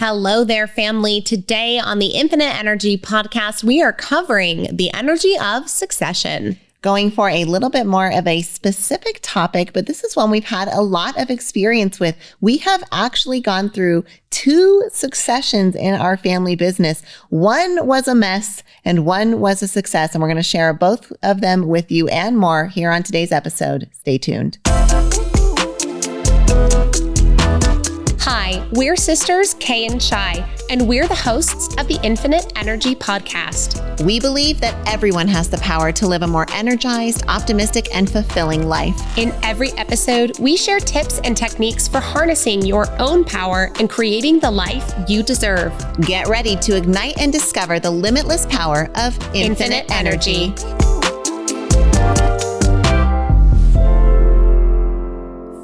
Hello there, family. Today on the Infinite Energy podcast, we are covering the energy of succession. Going for a little bit more of a specific topic, but this is one we've had a lot of experience with. We have actually gone through 2 successions in our family business. One was a mess and one was a success, and we're going to share both of them with you and more here on today's episode. Stay tuned. Hi, we're sisters Kay and Shi, and we're the hosts of the Infinite Energy podcast. We believe that everyone has the power to live a more energized, optimistic, and fulfilling life. In every episode, we share tips and techniques for harnessing your own power and creating the life you deserve. Get ready to ignite and discover the limitless power of infinite energy.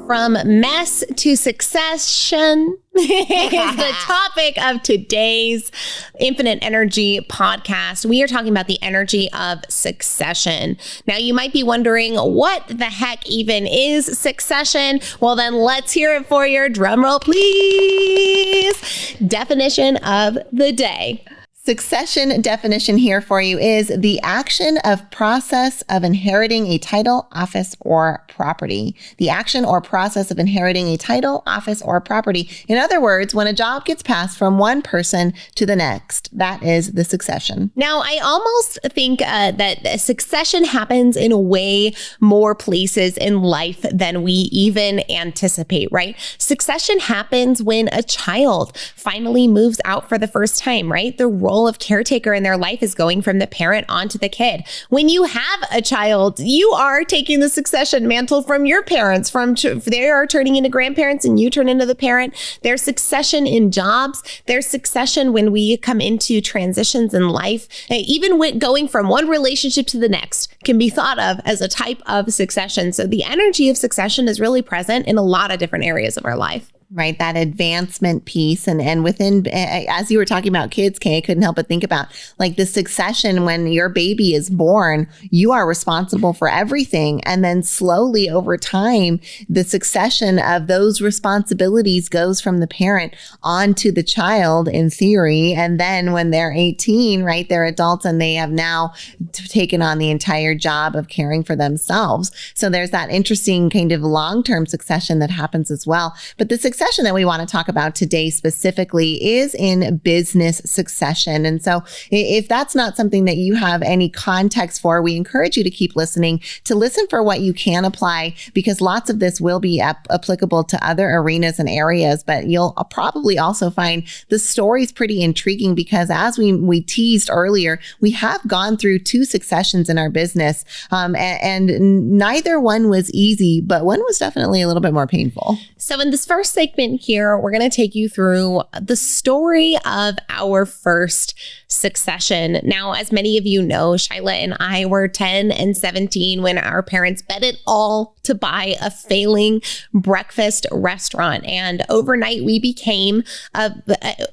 From mess to succession is the topic of today's Infinite Energy podcast. We are talking about the energy of succession. Now, you might be wondering, what the heck even is succession? Well, then let's hear it for you. Drum roll, please. Definition of the day. Succession definition here for you is the action of process of inheriting a title, office, or property. The action or process of inheriting a title, office, or property. In other words, when a job gets passed from one person to the next, that is the succession. Now, I almost think that succession happens in a way more places in life than we even anticipate, right? Succession happens when a child finally moves out for the first time, right? The role of caretaker in their life is going from the parent onto the kid. When you have a child, you are taking the succession mantle from your parents. They are turning into grandparents and you turn into the parent. There's succession in jobs. There's succession when we come into transitions in life. Even with going from one relationship to the next can be thought of as a type of succession. So the energy of succession is really present in a lot of different areas of our life. Right, that advancement piece. And within, as you were talking about kids, Kay, I couldn't help but think about like the succession. When your baby is born, you are responsible for everything. And then slowly over time, the succession of those responsibilities goes from the parent onto the child in theory. And then when they're 18, right, they're adults and they have now taken on the entire job of caring for themselves. So there's that interesting kind of long-term succession that happens as well. But the succession that we want to talk about today specifically is in business succession. And so if that's not something that you have any context for, we encourage you to keep listening, to listen for what you can apply, because lots of this will be applicable to other arenas and areas. But you'll probably also find the stories pretty intriguing, because as we teased earlier, we have gone through 2 successions in our business, and neither one was easy, but one was definitely a little bit more painful. So in this first segment here, we're going to take you through the story of our first succession. Now, as many of you know, Shyla and I were 10 and 17 when our parents bet it all to buy a failing breakfast restaurant. And overnight, we became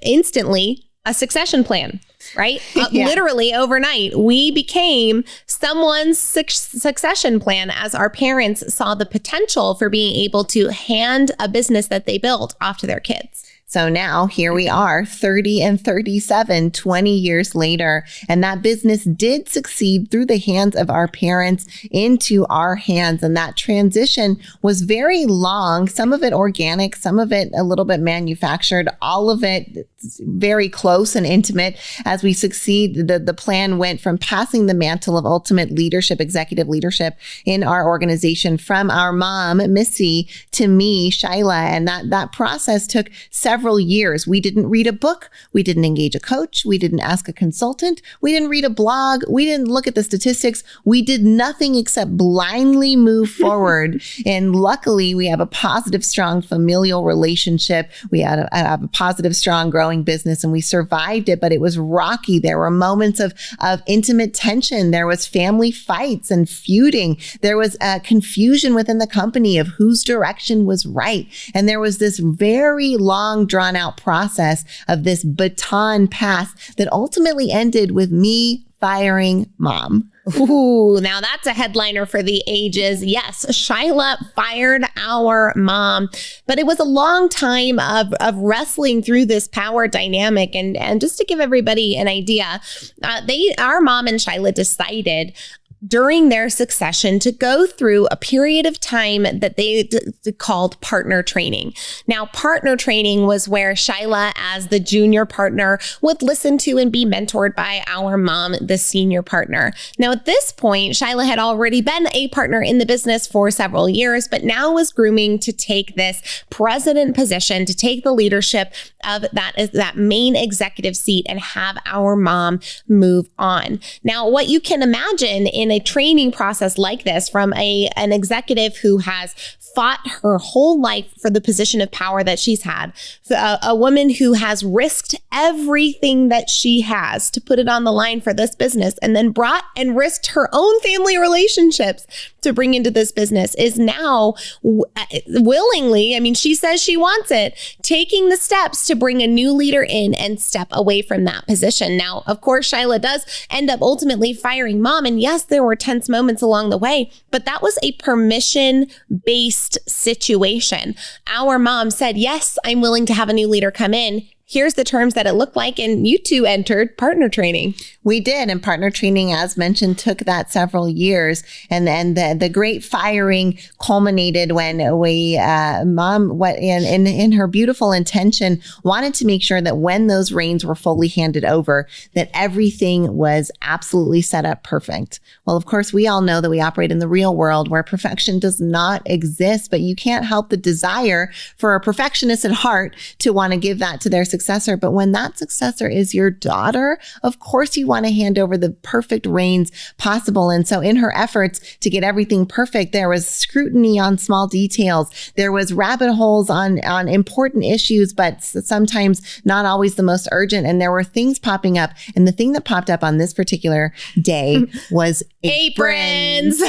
instantly a succession plan. Right? Yeah. Literally overnight, we became someone's succession plan as our parents saw the potential for being able to hand a business that they built off to their kids. So now here we are, 30 and 37, 20 years later, and that business did succeed through the hands of our parents into our hands. And that transition was very long, some of it organic, some of it a little bit manufactured, all of it very close and intimate. As we succeed, the plan went from passing the mantle of ultimate leadership, executive leadership in our organization from our mom, Missy, to me, Shyla. And that process took several years. We didn't read a book. We didn't engage a coach. We didn't ask a consultant. We didn't read a blog. We didn't look at the statistics. We did nothing except blindly move forward. And luckily, we have a positive, strong familial relationship. We have a positive, strong, growing business, and we survived it, but it was rocky. There were moments of intimate tension. There was family fights and feuding. There was confusion within the company of whose direction was right. And there was this very long, drawn out process of this baton pass that ultimately ended with me firing mom. Ooh, now that's a headliner for the ages. Yes, Shyla fired our mom, but it was a long time of wrestling through this power dynamic. And just to give everybody an idea, our mom and Shyla decided during their succession to go through a period of time that they called partner training. Now, partner training was where Shyla, as the junior partner, would listen to and be mentored by our mom, the senior partner. Now, at this point, Shyla had already been a partner in the business for several years, but now was grooming to take this president position, to take the leadership of that main executive seat and have our mom move on. Now, what you can imagine in a training process like this from an executive who has fought her whole life for the position of power that she's had, a woman who has risked everything that she has to put it on the line for this business, and then brought and risked her own family relationships to bring into this business, is now willingly, I mean, she says she wants it, taking the steps to bring a new leader in and step away from that position. Now, of course, Shyla does end up ultimately firing mom. And yes, there were tense moments along the way, but that was a permission-based situation. Our mom said, yes, I'm willing to have a new leader come in. Here's the terms that it looked like. And you two entered partner training. We did. And partner training, as mentioned, took that several years. And then the great firing culminated when mom, in her beautiful intention, wanted to make sure that when those reins were fully handed over, that everything was absolutely set up perfect. Well, of course, we all know that we operate in the real world where perfection does not exist, but you can't help the desire for a perfectionist at heart to want to give that to their successor. But when that successor is your daughter, of course you want to hand over the perfect reins possible. And so in her efforts to get everything perfect, there was scrutiny on small details. There was rabbit holes on important issues, but sometimes not always the most urgent. And there were things popping up. And the thing that popped up on this particular day was aprons.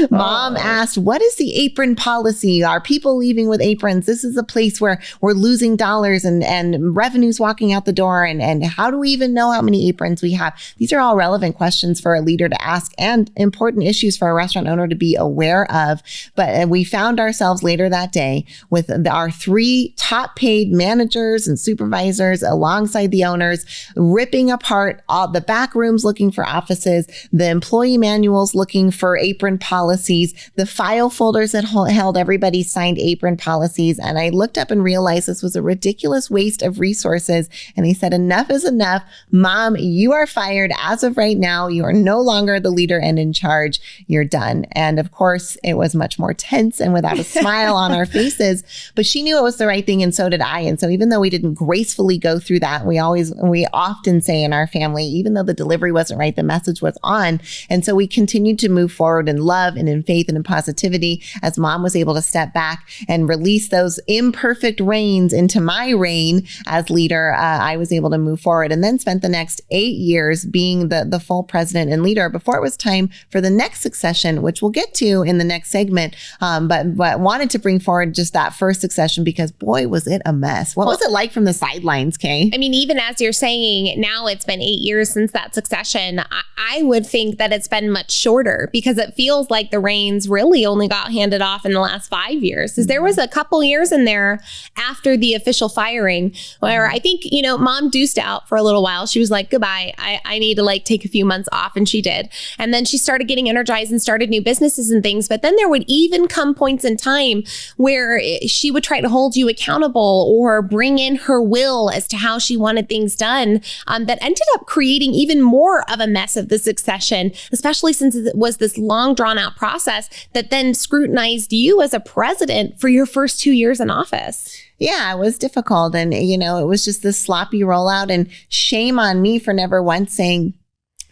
Mom asked, what is the apron policy? Are people leaving with aprons? This is a place where we're losing dollars and revenues walking out the door. And how do we even know how many aprons we have? These are all relevant questions for a leader to ask and important issues for a restaurant owner to be aware of. But we found ourselves later that day with our 3 top paid managers and supervisors alongside the owners, ripping apart all the back rooms looking for offices, the employee manuals looking for apron policies, the file folders that held everybody's signed apron policies. And I looked up and realized this was a ridiculous waste of resources. And he said, enough is enough. Mom, you are fired as of right now. You are no longer the leader and in charge. You're done. And of course, it was much more tense and without a smile on our faces, but she knew it was the right thing. And so did I. And so even though we didn't gracefully go through that, we often say in our family, even though the delivery wasn't right, the message was on. And so we continued to move forward in love and in faith and in positivity as mom was able to step back and release those imperfect reins into my reign as leader. I was able to move forward and then spent the next 8 years being the full president and leader before it was time for the next succession, which we'll get to in the next segment. But wanted to bring forward just that first succession because boy, was it a mess. What was it like from the sidelines, Kay? I mean, even as you're saying, now it's been 8 years since that succession. I would think that it's been much shorter because it feels like the reins really only got handed off in the last 5 years. Because there was a couple years in there after the official firing where I think, mom deuced out for a little while. She was like, goodbye. I need to take a few months off. And she did. And then she started getting energized and started new businesses and things. But then there would even come points in time where she would try to hold you accountable or bring in her will as to how she wanted things done that ended up creating even more of a mess of the succession, especially since it was this long drawn out process that then scrutinized you as a president for your first 2 years in office. Yeah, it was difficult. And, it was just this sloppy rollout, and shame on me for never once saying,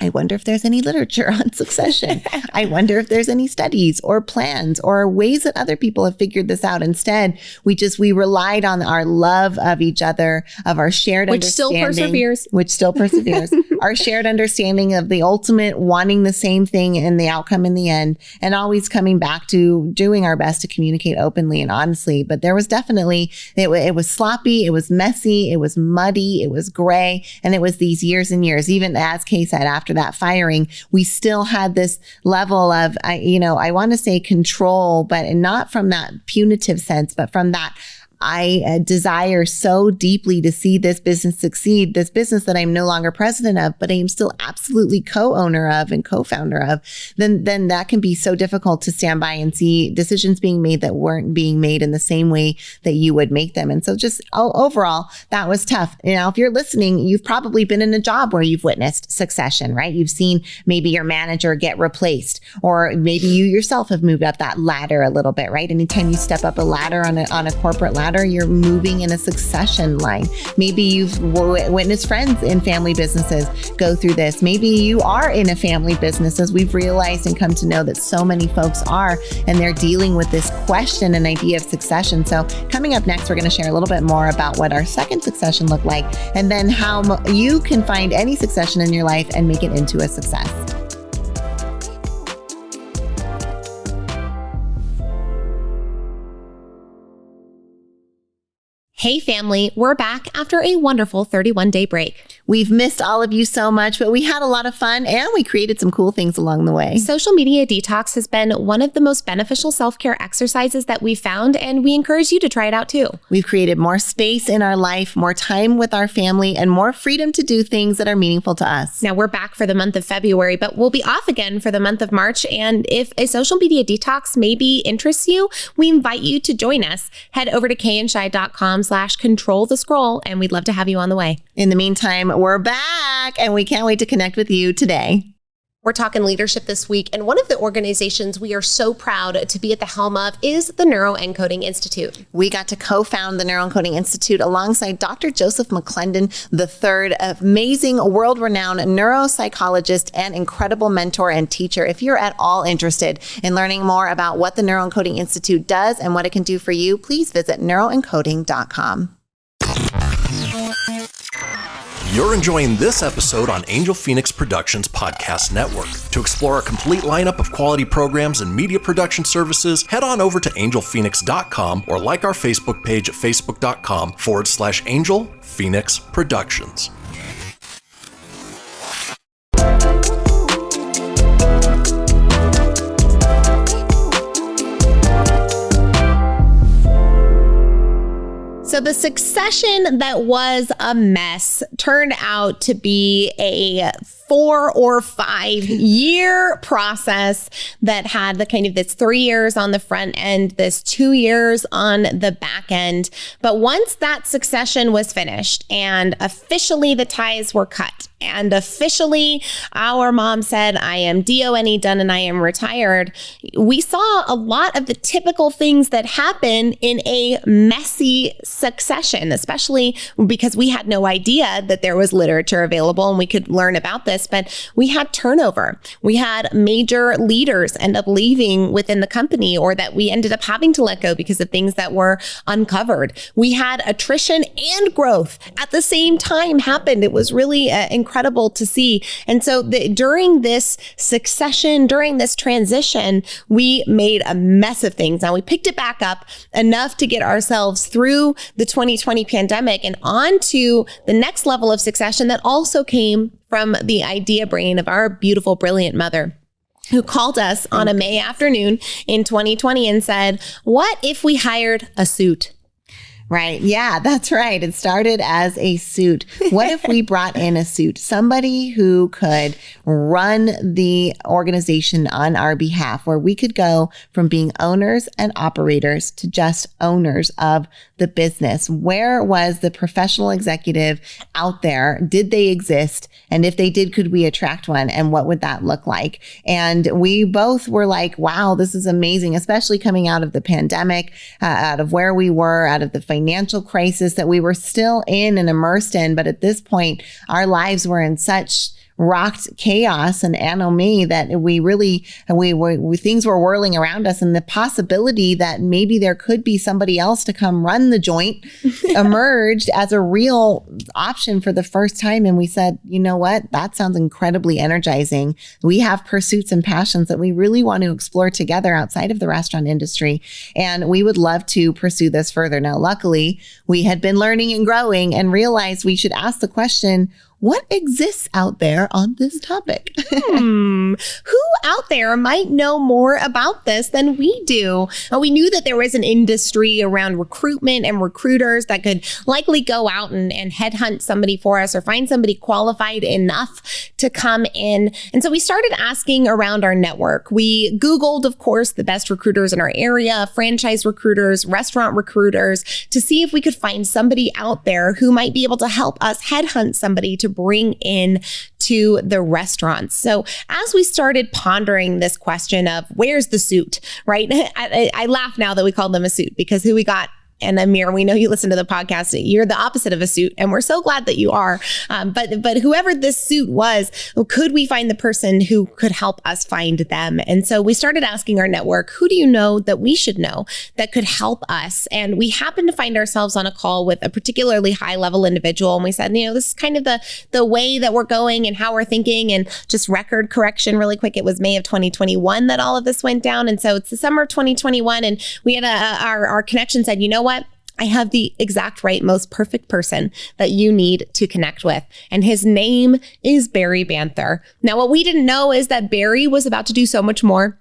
I wonder if there's any literature on succession. I wonder if there's any studies or plans or ways that other people have figured this out. Instead, we relied on our love of each other, of our shared understanding. Which still perseveres. our shared understanding of the ultimate wanting the same thing and the outcome in the end, and always coming back to doing our best to communicate openly and honestly. But there was definitely, it was sloppy, it was messy, it was muddy, it was gray, and it was these years and years. Even as Kay said, after that firing, we still had this level of, I want to say control, but not from that punitive sense, but from that I desire so deeply to see this business succeed, this business that I'm no longer president of, but I am still absolutely co-owner of and co-founder of, then that can be so difficult to stand by and see decisions being made that weren't being made in the same way that you would make them. And so just overall, that was tough. Now, if you're listening, you've probably been in a job where you've witnessed succession, right? You've seen maybe your manager get replaced, or maybe you yourself have moved up that ladder a little bit, right? Anytime you step up a ladder on a corporate ladder, you're moving in a succession line. Maybe you've witnessed friends in family businesses go through this. Maybe you are in a family business, as we've realized and come to know that so many folks are, and they're dealing with this question and idea of succession. So coming up next, we're going to share a little bit more about what our second succession looked like, and then how you can find any succession in your life and make it into a success. Hey family, we're back after a wonderful 31-day break. We've missed all of you so much, but we had a lot of fun and we created some cool things along the way. Social media detox has been one of the most beneficial self-care exercises that we've found, and we encourage you to try it out too. We've created more space in our life, more time with our family, and more freedom to do things that are meaningful to us. Now we're back for the month of February, but we'll be off again for the month of March. And if a social media detox maybe interests you, we invite you to join us. Head over to kayandshi.com/control the scroll, and we'd love to have you on the way. In the meantime, we're back and we can't wait to connect with you today. We're talking leadership this week, and one of the organizations we are so proud to be at the helm of is the Neuroencoding Institute. We got to co-found the Neuroencoding Institute alongside Dr. Joseph McClendon III, amazing world-renowned neuropsychologist and incredible mentor and teacher. If you're at all interested in learning more about what the Neuroencoding Institute does and what it can do for you, please visit neuroencoding.com. You're enjoying this episode on Angel Phoenix Productions Podcast Network. To explore a complete lineup of quality programs and media production services, head on over to angelphoenix.com or like our Facebook page at facebook.com/Angel Phoenix Productions. So the succession that was a mess turned out to be a 4 or 5 year process that had the kind of this 3 years on the front end, this 2 years on the back end. But once that succession was finished and officially the ties were cut, and officially our mom said, I am DONE done and I am retired, we saw a lot of the typical things that happen in a messy succession, especially because we had no idea that there was literature available and we could learn about this. But we had turnover. We had major leaders end up leaving within the company, or that we ended up having to let go because of things that were uncovered. We had attrition and growth at the same time happened. It was really incredible to see. And so during this succession, during this transition, we made a mess of things. Now we picked it back up enough to get ourselves through the 2020 pandemic and on to the next level of succession that also came from the idea brain of our beautiful, brilliant mother, who called us on a May afternoon in 2020 and said, what if we hired a suit? Right. Yeah, that's right. It started as a suit. What if we brought in a suit, somebody who could run the organization on our behalf, where we could go from being owners and operators to just owners of the business? Where was the professional executive out there? Did they exist? And if they did, could we attract one? And what would that look like? And we both were like, wow, this is amazing, especially coming out of the pandemic, out of where we were, out of the financial crisis that we were still in and immersed in. But at this point, our lives were in such rocked chaos and anomie that we things were whirling around us, and the possibility that maybe there could be somebody else to come run the joint emerged as a real option for the first time. And we said, you know what? That sounds incredibly energizing. We have pursuits and passions that we really want to explore together outside of the restaurant industry. And we would love to pursue this further. Now, luckily, we had been learning and growing and realized we should ask the question, what exists out there on this topic? Who out there might know more about this than we do? We knew that there was an industry around recruitment and recruiters that could likely go out and headhunt somebody for us or find somebody qualified enough to come in. And so we started asking around our network. We Googled, of course, the best recruiters in our area, franchise recruiters, restaurant recruiters, to see if we could find somebody out there who might be able to help us headhunt somebody to bring in to the restaurants. So as we started pondering this question of where's the suit, right? I laugh now that we call them a suit, because who we got, and Amir, we know you listen to the podcast. You're the opposite of a suit, and we're so glad that you are. But whoever this suit was, could we find the person who could help us find them? And so we started asking our network, who do you know that we should know that could help us? And we happened to find ourselves on a call with a particularly high level individual. And we said, this is kind of the way that we're going and how we're thinking. And just record correction really quick. It was May of 2021 that all of this went down. And so it's the summer of 2021. And we had our connection said, you know what? I have the exact right, most perfect person that you need to connect with. And his name is Barry Banther. Now, what we didn't know is that Barry was about to do so much more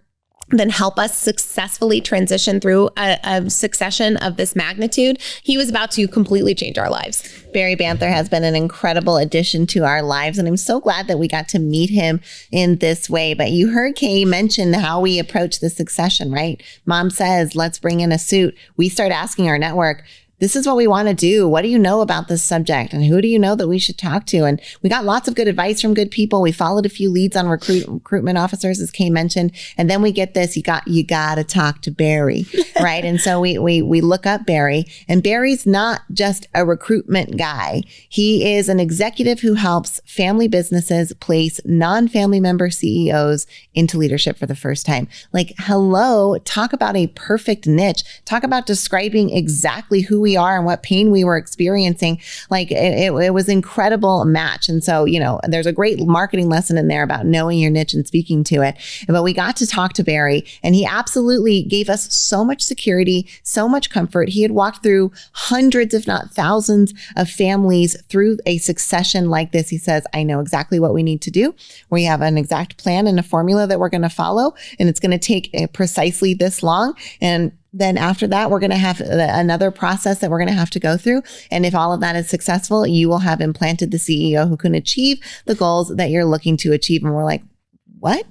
than help us successfully transition through a succession of this magnitude. He was about to completely change our lives. Barry Banther has been an incredible addition to our lives, and I'm so glad that we got to meet him in this way. But you heard Kay mention how we approach the succession, right? Mom says, let's bring in a suit. We start asking our network, this is what we want to do. What do you know about this subject? And who do you know that we should talk to? And we got lots of good advice from good people. We followed a few leads on recruitment officers, as Kay mentioned. And then we get this, you got to talk to Barry, right? And so we look up Barry, and Barry's not just a recruitment guy. He is an executive who helps family businesses place non-family member CEOs into leadership for the first time. Like, hello, talk about a perfect niche. Talk about describing exactly who we are and what pain we were experiencing. Like it was an incredible match. And so, there's a great marketing lesson in there about knowing your niche and speaking to it. But we got to talk to Barry, and he absolutely gave us so much security, so much comfort. He had walked through hundreds, if not thousands of families through a succession like this. He says, I know exactly what we need to do. We have an exact plan and a formula that we're going to follow, and it's going to take precisely this long. And then after that, we're going to have another process that we're going to have to go through. And if all of that is successful, you will have implanted the CEO who can achieve the goals that you're looking to achieve. And we're like, what?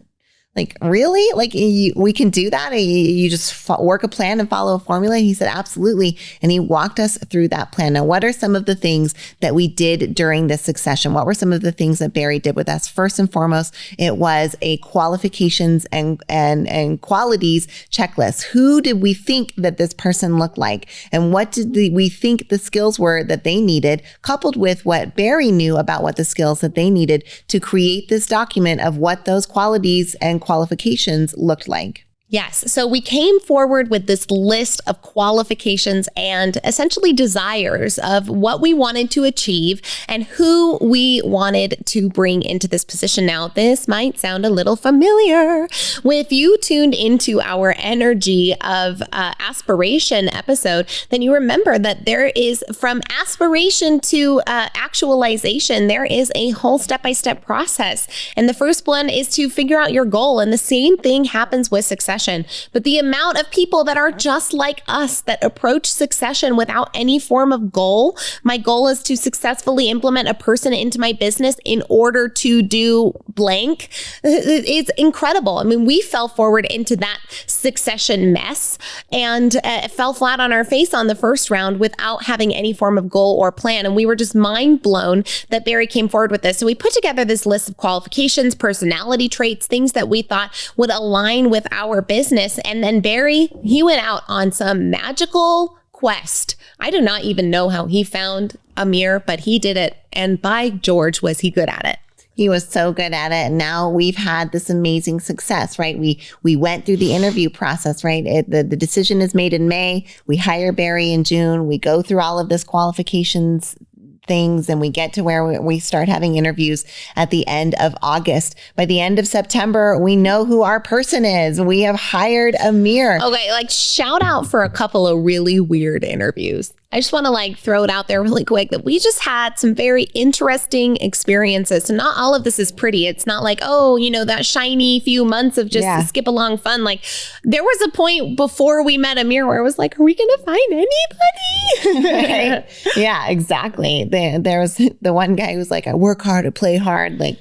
Like, really? Like, we can do that? You just work a plan and follow a formula? He said, absolutely. And he walked us through that plan. Now, what are some of the things that we did during this succession? What were some of the things that Barry did with us? First and foremost, it was a qualifications and qualities checklist. Who did we think that this person looked like? And what did we think the skills were that they needed, coupled with what Barry knew about what the skills that they needed to create this document of what those qualities and qualifications looked like? Yes. So we came forward with this list of qualifications and essentially desires of what we wanted to achieve and who we wanted to bring into this position. Now, this might sound a little familiar. If you tuned into our Energy of Aspiration episode, then you remember that there is, from aspiration to actualization, there is a whole step-by-step process. And the first one is to figure out your goal. And the same thing happens with succession. But the amount of people that are just like us that approach succession without any form of goal, my goal is to successfully implement a person into my business in order to do blank. It's incredible. I mean, we fell forward into that succession mess and fell flat on our face on the first round without having any form of goal or plan. And we were just mind blown that Barry came forward with this. So we put together this list of qualifications, personality traits, things that we thought would align with our business. And then Barry, he went out on some magical quest. I do not even know how he found Amir, but he did it. And by George, was he good at it. He was so good at it. And now we've had this amazing success, right? We went through the interview process, right? The decision is made in May. We hire Barry in June. We go through all of this qualifications things and we get to where we start having interviews at the end of August. By the end of September, we know who our person is. We have hired Amir. Okay, like shout out for a couple of really weird interviews. I just want to throw it out there really quick that we just had some very interesting experiences. So not all of this is pretty. It's not like, that shiny few months of just skip along fun. Like there was a point before we met Amir where I was like, are we going to find anybody? Right? Yeah, exactly. There was the one guy who was like, I work hard, I play hard. Like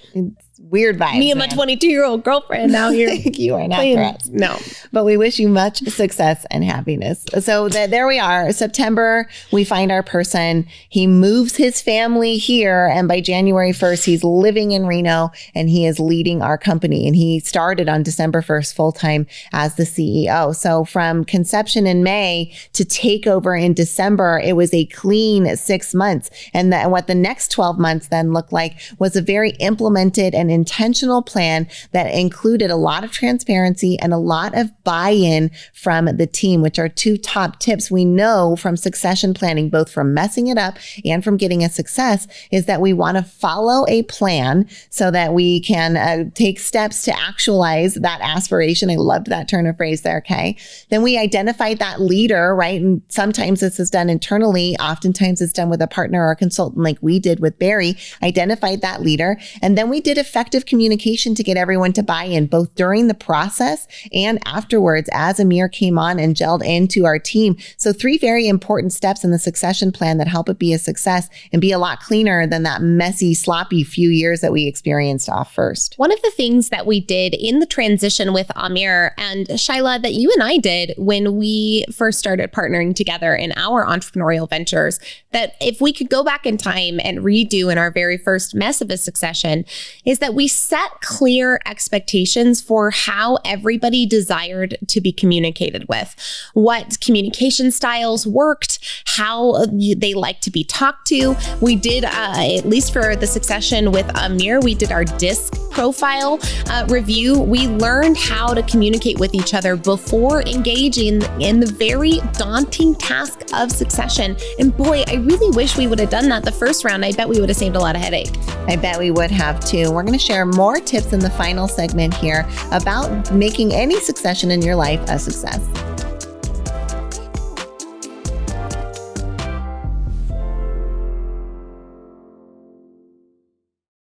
weird vibes. Me and my 22-year-old girlfriend out here. You are not for us. No. But we wish you much success and happiness. So there we are. September, we find our person. He moves his family here. And by January 1st, he's living in Reno and he is leading our company. And he started on December 1st full-time as the CEO. So from conception in May to takeover in December, it was a clean 6 months. And what the next 12 months then looked like was a very implemented and intentional plan that included a lot of transparency and a lot of buy-in from the team, which are two top tips we know from succession planning, both from messing it up and from getting a success, is that we want to follow a plan so that we can take steps to actualize that aspiration. I loved that turn of phrase there, Kay. Then we identified that leader, right? And sometimes this is done internally. Oftentimes it's done with a partner or a consultant like we did with Barry, identified that leader. And then we did effective communication to get everyone to buy in, both during the process and afterwards as Amir came on and gelled into our team. So 3 very important steps in the succession plan that help it be a success and be a lot cleaner than that messy, sloppy few years that we experienced off first. One of the things that we did in the transition with Amir and Shyla that you and I did when we first started partnering together in our entrepreneurial ventures, that if we could go back in time and redo in our very first mess of a succession, is that we set clear expectations for how everybody desired to be communicated with, what communication styles worked, how they like to be talked to. We did, at least for the succession with Amir, we did our DISC profile review. We learned how to communicate with each other before engaging in the very daunting task of succession. And boy, I really wish we would have done that the first round. I bet we would have saved a lot of headache. I bet we would have too. We're going to share more tips in the final segment here about making any succession in your life a success.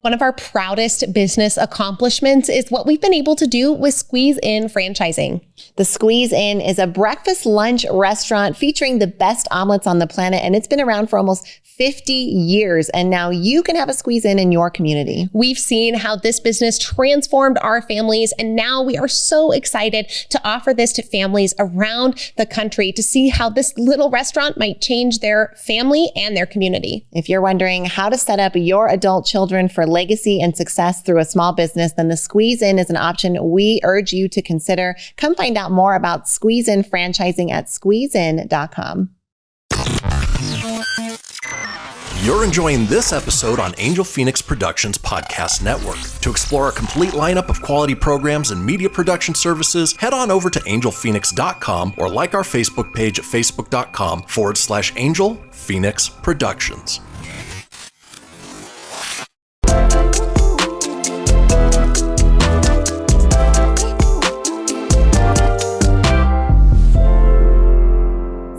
One of our proudest business accomplishments is what we've been able to do with Squeeze In franchising. The Squeeze In is a breakfast lunch restaurant featuring the best omelets on the planet, and it's been around for almost 50 years. And now you can have a Squeeze in your community. We've seen how this business transformed our families, and now we are so excited to offer this to families around the country to see how this little restaurant might change their family and their community. If you're wondering how to set up your adult children for legacy and success through a small business, then the Squeeze In is an option we urge you to consider. Come find out more about Squeeze In franchising at squeezein.com. You're enjoying this episode on Angel Phoenix Productions Podcast Network. To explore a complete lineup of quality programs and media production services, head on over to angelphoenix.com or like our Facebook page at facebook.com/Angel Phoenix Productions.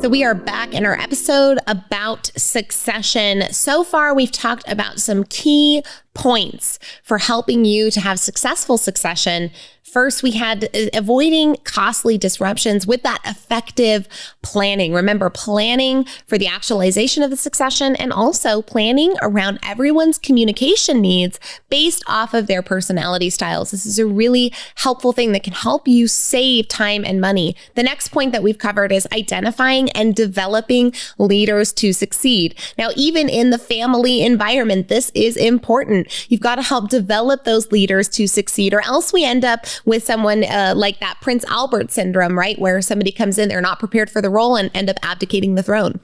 So we are back in our episode about succession. So far, we've talked about some key points for helping you to have successful succession. First, we had avoiding costly disruptions with that effective planning. Remember, planning for the actualization of the succession and also planning around everyone's communication needs based off of their personality styles. This is a really helpful thing that can help you save time and money. The next point that we've covered is identifying and developing leaders to succeed. Now, even in the family environment, this is important. You've got to help develop those leaders to succeed, or else we end up with someone like that Prince Albert syndrome, right? Where somebody comes in, they're not prepared for the role and end up abdicating the throne.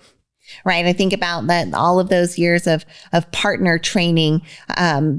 Right. I think about that, all of those years of partner training,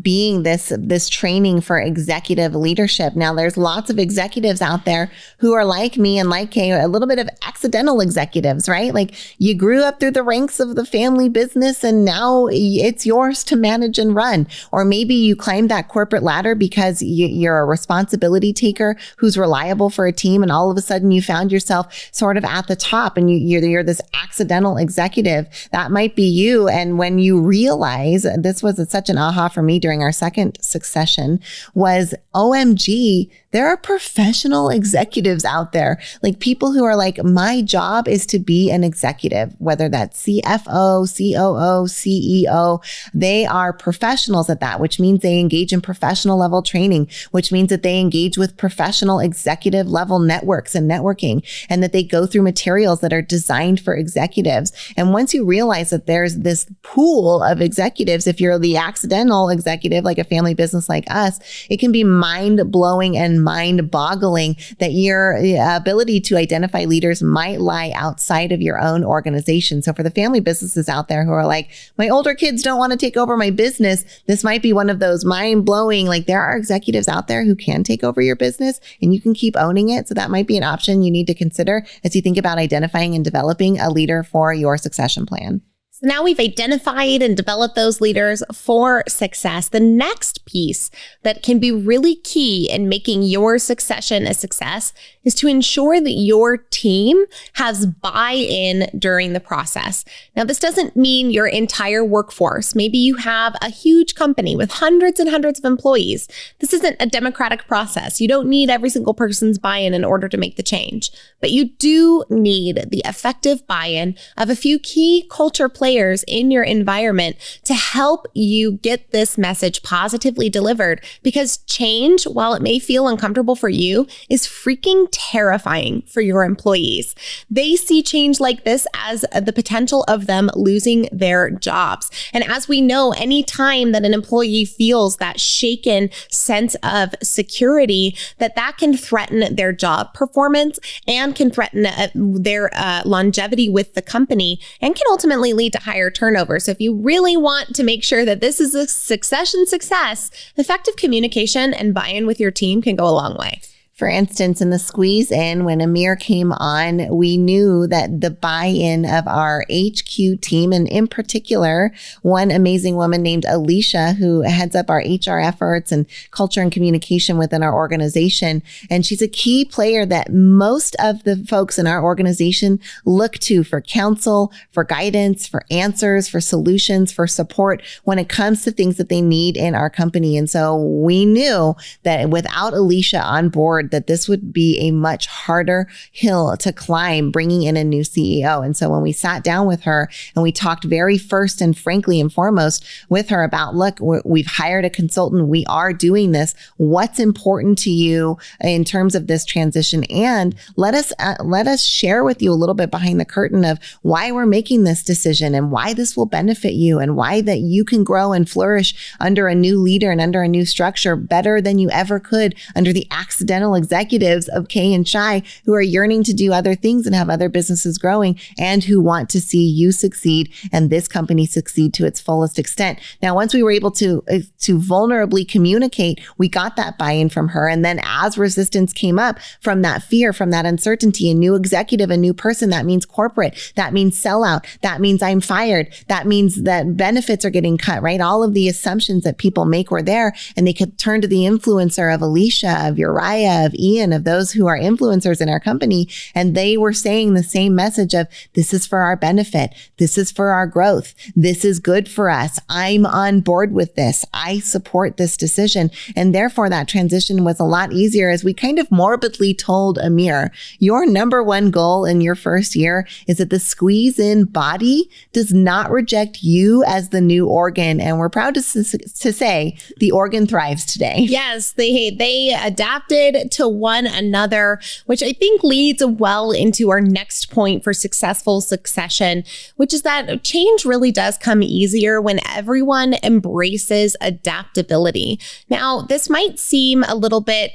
being this training for executive leadership. Now, there's lots of executives out there who are like me and like Kay, a little bit of accidental executives, right? Like you grew up through the ranks of the family business and now it's yours to manage and run. Or maybe you climbed that corporate ladder because you're a responsibility taker who's reliable for a team. And all of a sudden you found yourself sort of at the top and you're this accidental executive. That might be you. And when you realize, this was such an aha for me during our second succession, was OMG, there are professional executives out there, like people who are like, my job is to be an executive, whether that's CFO, COO, CEO. They are professionals at that, which means they engage in professional level training, which means that they engage with professional executive level networks and networking, and that they go through materials that are designed for executives. And once you realize that there's this pool of executives, if you're the accidental executive, like a family business like us, it can be mind blowing and mind boggling that your ability to identify leaders might lie outside of your own organization. So for the family businesses out there who are like, my older kids don't want to take over my business, this might be one of those mind blowing, like there are executives out there who can take over your business and you can keep owning it. So that might be an option you need to consider as you think about identifying and developing a leader for your succession plan. So now we've identified and developed those leaders for success. The next piece that can be really key in making your succession a success is to ensure that your team has buy-in during the process. Now, this doesn't mean your entire workforce. Maybe you have a huge company with hundreds and hundreds of employees. This isn't a democratic process. You don't need every single person's buy-in in order to make the change, but you do need the effective buy-in of a few key culture players in your environment to help you get this message positively delivered, because change, while it may feel uncomfortable for you, is freaking terrifying for your employees. They see change like this as the potential of them losing their jobs. And as we know, any time that an employee feels that shaken sense of security, that can threaten their job performance and can threaten their longevity with the company and can ultimately lead to higher turnover. So if you really want to make sure that this is a succession success, effective communication and buy-in with your team can go a long way. For instance, in the squeeze in, when Amir came on, we knew that the buy-in of our HQ team, and in particular, one amazing woman named Alicia, who heads up our HR efforts and culture and communication within our organization. And she's a key player that most of the folks in our organization look to for counsel, for guidance, for answers, for solutions, for support when it comes to things that they need in our company. And so we knew that without Alicia on board, that this would be a much harder hill to climb, bringing in a new CEO. And so when we sat down with her and we talked very first and frankly and foremost with her about, look, we've hired a consultant. We are doing this. What's important to you in terms of this transition? And let us share with you a little bit behind the curtain of why we're making this decision and why this will benefit you and why that you can grow and flourish under a new leader and under a new structure better than you ever could under the accidental executives of Kay and Shi who are yearning to do other things and have other businesses growing and who want to see you succeed and this company succeed to its fullest extent. Now, once we were able to vulnerably communicate, we got that buy-in from her. And then as resistance came up from that fear, from that uncertainty, a new executive, a new person, that means corporate, that means sellout, that means I'm fired, that means that benefits are getting cut, right? All of the assumptions that people make were there, and they could turn to the influencer of Alicia, of Uriah, of Ian, of those who are influencers in our company. And they were saying the same message of, this is for our benefit. This is for our growth. This is good for us. I'm on board with this. I support this decision. And therefore that transition was a lot easier as we kind of morbidly told Amir, your number one goal in your first year is that the squeeze in body does not reject you as the new organ. And we're proud to say the organ thrives today. Yes, they adapted to one another, which I think leads well into our next point for successful succession, which is that change really does come easier when everyone embraces adaptability. Now, this might seem a little bit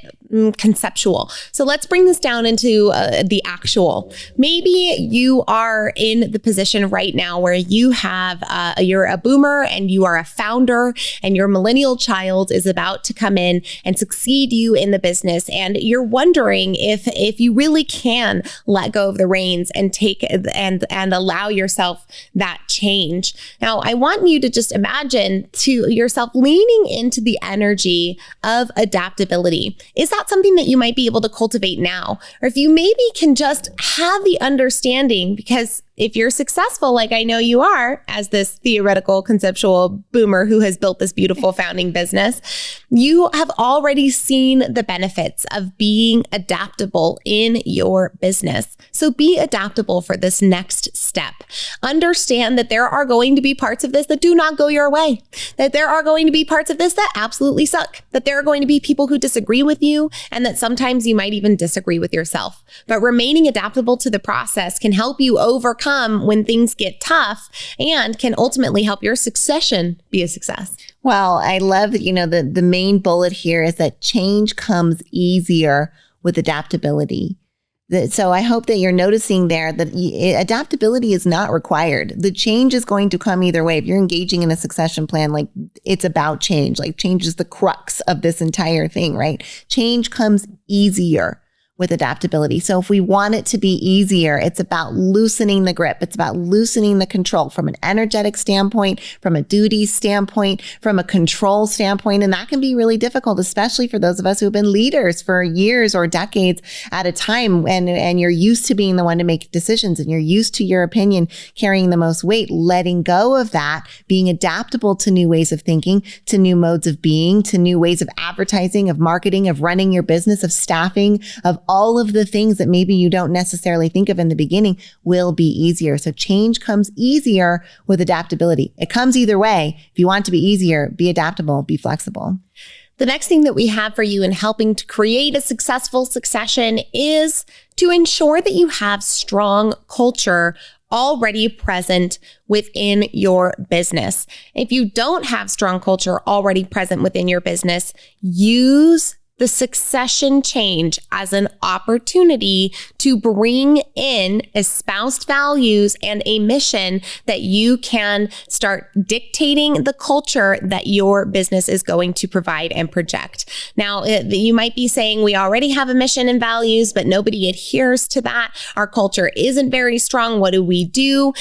conceptual. So let's bring this down into the actual. Maybe you are in the position right now where you have, you're a boomer and you are a founder, and your millennial child is about to come in and succeed you in the business. And you're wondering if you really can let go of the reins and take and allow yourself that change. Now, I want you to just imagine to yourself leaning into the energy of adaptability. Is that something that you might be able to cultivate now? Or if you maybe can just have the understanding, because if you're successful, like I know you are, as this theoretical, conceptual boomer who has built this beautiful founding business, you have already seen the benefits of being adaptable in your business. So be adaptable for this next step. Understand that there are going to be parts of this that do not go your way, that there are going to be parts of this that absolutely suck, that there are going to be people who disagree with you, and that sometimes you might even disagree with yourself. But remaining adaptable to the process can help you overcome when things get tough, and can ultimately help your succession be a success. Well, I love that, the main bullet here is that change comes easier with adaptability. So I hope that you're noticing there that adaptability is not required. The change is going to come either way. If you're engaging in a succession plan, like it's about change, like change is the crux of this entire thing, right? Change comes easier with adaptability. So if we want it to be easier, it's about loosening the grip. It's about loosening the control from an energetic standpoint, from a duty standpoint, from a control standpoint. And that can be really difficult, especially for those of us who have been leaders for years or decades at a time. And you're used to being the one to make decisions, and you're used to your opinion carrying the most weight. Letting go of that, being adaptable to new ways of thinking, to new modes of being, to new ways of advertising, of marketing, of running your business, of staffing, of all of the things that maybe you don't necessarily think of in the beginning will be easier. So change comes easier with adaptability. It comes either way. If you want it to be easier, be adaptable, be flexible. The next thing that we have for you in helping to create a successful succession is to ensure that you have strong culture already present within your business. If you don't have strong culture already present within your business, use the succession change as an opportunity to bring in espoused values and a mission that you can start dictating the culture that your business is going to provide and project. Now, you might be saying, we already have a mission and values, but nobody adheres to that. Our culture isn't very strong. What do we do?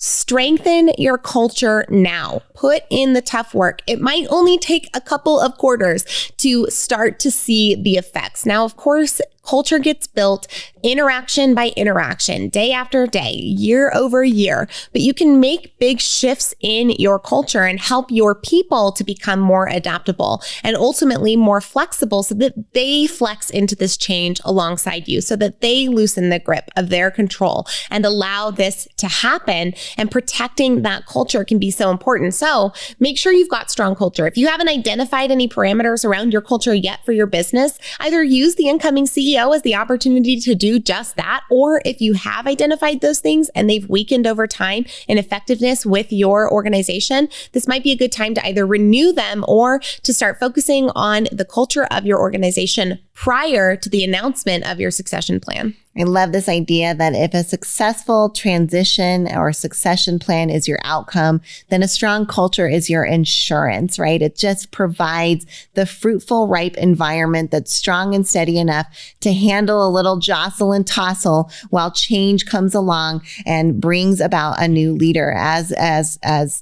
Strengthen your culture now. Put in the tough work. It might only take a couple of quarters to start to see the effects. Now, of course, culture gets built interaction by interaction, day after day, year over year. But you can make big shifts in your culture and help your people to become more adaptable and ultimately more flexible, so that they flex into this change alongside you, so that they loosen the grip of their control and allow this to happen. And protecting that culture can be so important. So make sure you've got strong culture. If you haven't identified any parameters around your culture yet for your business, either use the incoming CEO as the opportunity to do just that, or if you have identified those things and they've weakened over time in effectiveness with your organization, this might be a good time to either renew them or to start focusing on the culture of your organization prior to the announcement of your succession plan. I love this idea that if a successful transition or succession plan is your outcome, then a strong culture is your insurance, right? It just provides the fruitful, ripe environment that's strong and steady enough to handle a little jostle and tossle while change comes along and brings about a new leader. As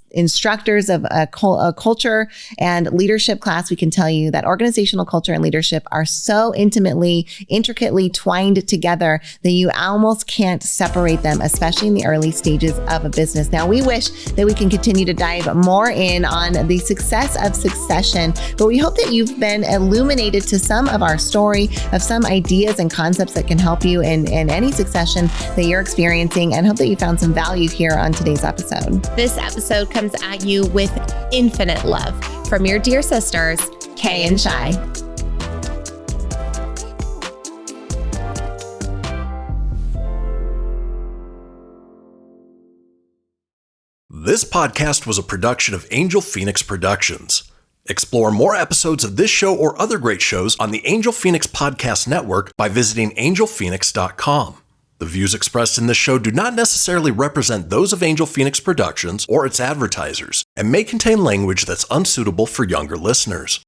instructors of a culture and leadership class, we can tell you that organizational culture and leadership are so intricately twined together that you almost can't separate them, especially in the early stages of a business. Now, we wish that we can continue to dive more in on the success of succession, but we hope that you've been illuminated to some of our story, of some ideas and concepts that can help you in any succession that you're experiencing, and hope that you found some value here on today's episode. This episode comes at you with infinite love from your dear sisters, Kay and Shi. This podcast was a production of Angel Phoenix Productions. Explore more episodes of this show or other great shows on the Angel Phoenix Podcast Network by visiting angelphoenix.com. The views expressed in this show do not necessarily represent those of Angel Phoenix Productions or its advertisers and may contain language that's unsuitable for younger listeners.